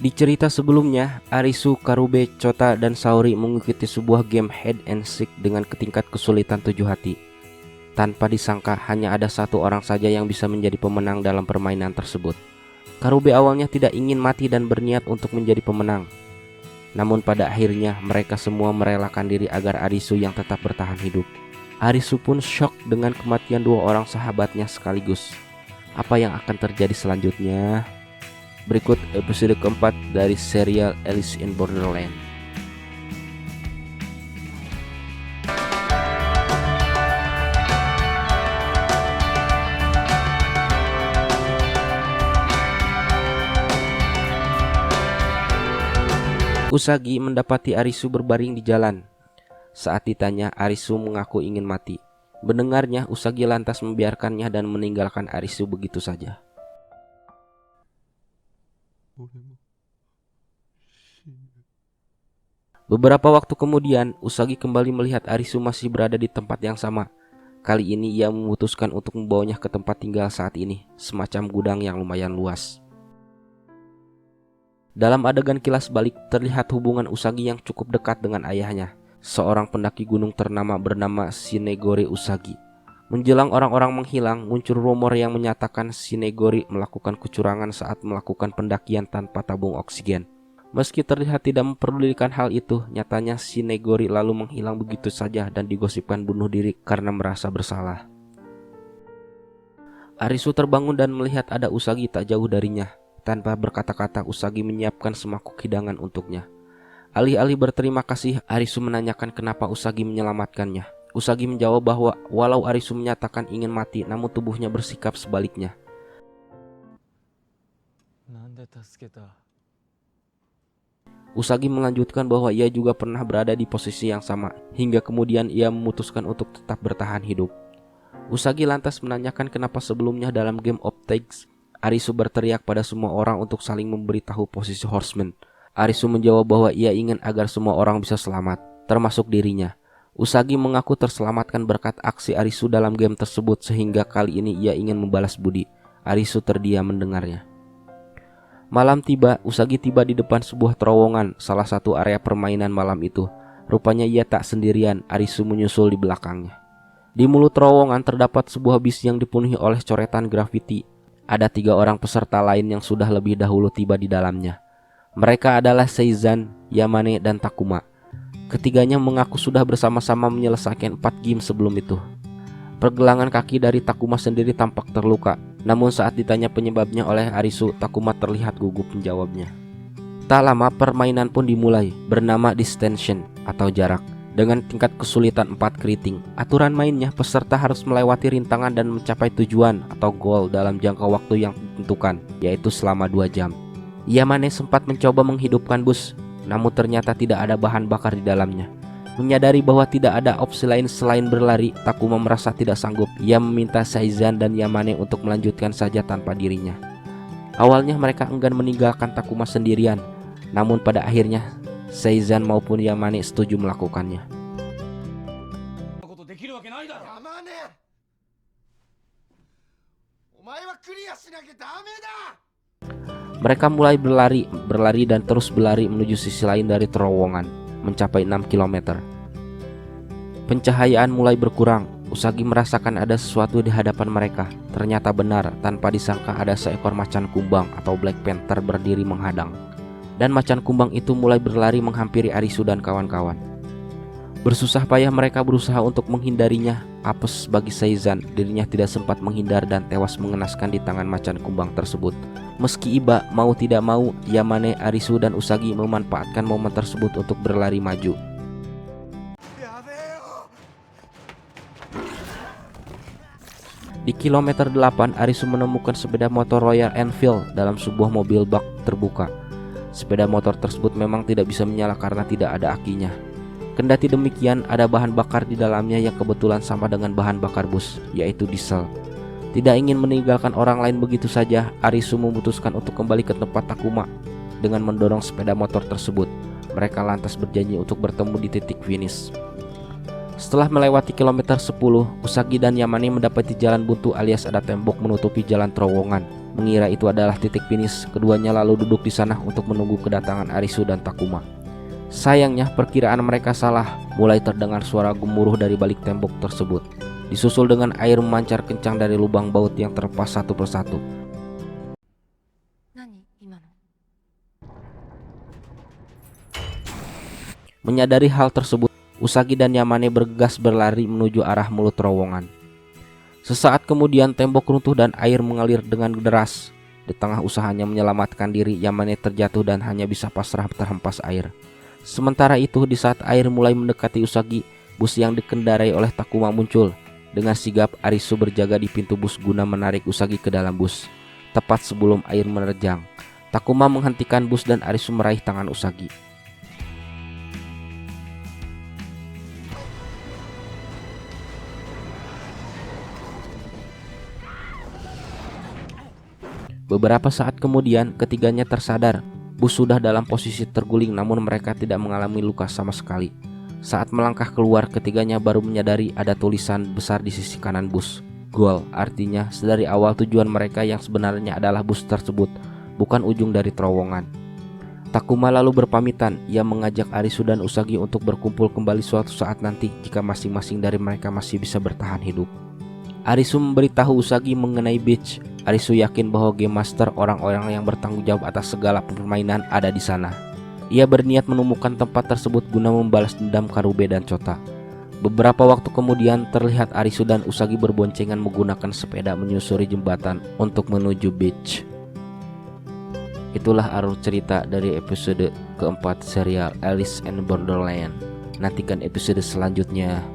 Di cerita sebelumnya, Arisu, Karube, Chota, dan Saori mengikuti sebuah game hide and seek dengan tingkat kesulitan 7 hati. Tanpa disangka, hanya ada satu orang saja yang bisa menjadi pemenang dalam permainan tersebut. Karube awalnya tidak ingin mati dan berniat untuk menjadi pemenang. Namun pada akhirnya mereka semua merelakan diri agar Arisu yang tetap bertahan hidup. Arisu pun shock dengan kematian dua orang sahabatnya sekaligus. Apa yang akan terjadi selanjutnya? Berikut episode keempat dari serial Alice in Borderland. Usagi mendapati Arisu berbaring di jalan. Saat ditanya, Arisu mengaku ingin mati. Mendengarnya, Usagi lantas membiarkannya dan meninggalkan Arisu begitu saja. Beberapa waktu kemudian, Usagi kembali melihat Arisu masih berada di tempat yang sama. Kali ini ia memutuskan untuk membawanya ke tempat tinggal saat ini, semacam gudang yang lumayan luas. Dalam adegan kilas balik, terlihat hubungan Usagi yang cukup dekat dengan ayahnya, seorang pendaki gunung ternama bernama Shinegori Usagi. Menjelang orang-orang menghilang, muncul rumor yang menyatakan Shinegori melakukan kecurangan saat melakukan pendakian tanpa tabung oksigen. Meski terlihat tidak memperdulikan hal itu, nyatanya Shinegori lalu menghilang begitu saja dan digosipkan bunuh diri karena merasa bersalah. Arisu terbangun dan melihat ada Usagi tak jauh darinya. Tanpa berkata-kata, Usagi menyiapkan semangkuk hidangan untuknya. Alih-alih berterima kasih, Arisu menanyakan kenapa Usagi menyelamatkannya. Usagi menjawab bahwa walau Arisu menyatakan ingin mati, namun tubuhnya bersikap sebaliknya. Usagi melanjutkan bahwa ia juga pernah berada di posisi yang sama, hingga kemudian ia memutuskan untuk tetap bertahan hidup. Usagi lantas menanyakan kenapa sebelumnya dalam Game of Thrones, Arisu berteriak pada semua orang untuk saling memberitahu posisi Horseman. Arisu menjawab bahwa ia ingin agar semua orang bisa selamat, termasuk dirinya. Usagi mengaku terselamatkan berkat aksi Arisu dalam game tersebut, sehingga kali ini ia ingin membalas budi. Arisu terdiam mendengarnya. Malam tiba, Usagi tiba di depan sebuah terowongan, salah satu area permainan malam itu. Rupanya ia tak sendirian, Arisu menyusul di belakangnya. Di mulut terowongan terdapat sebuah bis yang dipenuhi oleh coretan grafiti. Ada 3 orang peserta lain yang sudah lebih dahulu tiba di dalamnya. Mereka adalah Seizan, Yamane, dan Takuma. Ketiganya mengaku sudah bersama-sama menyelesaikan 4 game sebelum itu. Pergelangan kaki dari Takuma sendiri tampak terluka. Namun saat ditanya penyebabnya oleh Arisu, Takuma terlihat gugup menjawabnya. Tak lama permainan pun dimulai, bernama Distension atau jarak. Dengan tingkat kesulitan 4 keriting. Aturan mainnya, peserta harus melewati rintangan dan mencapai tujuan atau goal dalam jangka waktu yang ditentukan, yaitu selama 2 jam. Yamane sempat mencoba menghidupkan bus, namun ternyata tidak ada bahan bakar di dalamnya. Menyadari bahwa tidak ada opsi lain selain berlari, Takuma merasa tidak sanggup. Ia meminta Seizan dan Yamane untuk melanjutkan saja tanpa dirinya. Awalnya mereka enggan meninggalkan Takuma sendirian, namun pada akhirnya Seizan maupun Yamane setuju melakukannya. Mereka mulai berlari dan terus berlari menuju sisi lain dari terowongan, mencapai 6 km. Pencahayaan mulai berkurang. Usagi merasakan ada sesuatu di hadapan mereka. Ternyata benar, tanpa disangka ada seekor macan kumbang atau Black Panther berdiri menghadang. Dan macan kumbang itu mulai berlari menghampiri Arisu dan kawan-kawan. Bersusah payah mereka berusaha untuk menghindarinya. Apes bagi Seizan, dirinya tidak sempat menghindar dan tewas mengenaskan di tangan macan kumbang tersebut. Meski iba mau tidak mau, Yamane, Arisu, dan Usagi memanfaatkan momen tersebut untuk berlari maju. Di kilometer 8, Arisu menemukan sepeda motor Royal Enfield dalam sebuah mobil bak terbuka. Sepeda motor tersebut memang tidak bisa menyala karena tidak ada akinya. Kendati demikian, ada bahan bakar di dalamnya yang kebetulan sama dengan bahan bakar bus, yaitu diesel. Tidak ingin meninggalkan orang lain begitu saja, Arisu memutuskan untuk kembali ke tempat Takuma dengan mendorong sepeda motor tersebut. Mereka lantas berjanji untuk bertemu di titik finish. Setelah melewati kilometer 10, Usagi dan Yamane mendapati jalan buntu alias ada tembok menutupi jalan terowongan. mengira itu adalah titik finish. Keduanya lalu duduk di sana untuk menunggu kedatangan Arisu dan Takuma. Sayangnya perkiraan mereka salah. Mulai terdengar suara gemuruh dari balik tembok tersebut, disusul dengan air memancar kencang dari lubang baut yang terlepas satu persatu. Menyadari hal tersebut, Usagi dan Yamane bergegas berlari menuju arah mulut terowongan. Sesaat kemudian tembok runtuh dan air mengalir dengan deras. Di tengah usahanya menyelamatkan diri, Yamane terjatuh dan hanya bisa pasrah terhempas air. Sementara itu, di saat air mulai mendekati Usagi, bus yang dikendarai oleh Takuma muncul. Dengan sigap, Arisu berjaga di pintu bus guna menarik Usagi ke dalam bus. Tepat sebelum air menerjang, Takuma menghentikan bus dan Arisu meraih tangan Usagi. Beberapa saat kemudian, ketiganya tersadar. Bus sudah dalam posisi terguling, namun mereka tidak mengalami luka sama sekali. Saat melangkah keluar, ketiganya baru menyadari ada tulisan besar di sisi kanan bus. Goal, artinya sedari awal tujuan mereka yang sebenarnya adalah bus tersebut, bukan ujung dari terowongan. Takuma lalu berpamitan. Ia mengajak Arisu dan Usagi untuk berkumpul kembali suatu saat nanti jika masing-masing dari mereka masih bisa bertahan hidup. Arisu memberitahu Usagi mengenai Beach. Arisu yakin bahwa Game Master, orang-orang yang bertanggung jawab atas segala permainan, ada di sana. Ia berniat menemukan tempat tersebut guna membalas dendam Karube dan Chota. Beberapa waktu kemudian terlihat Arisu dan Usagi berboncengan menggunakan sepeda menyusuri jembatan untuk menuju beach. Itulah alur cerita dari episode keempat serial Alice in Borderland. Nantikan episode selanjutnya.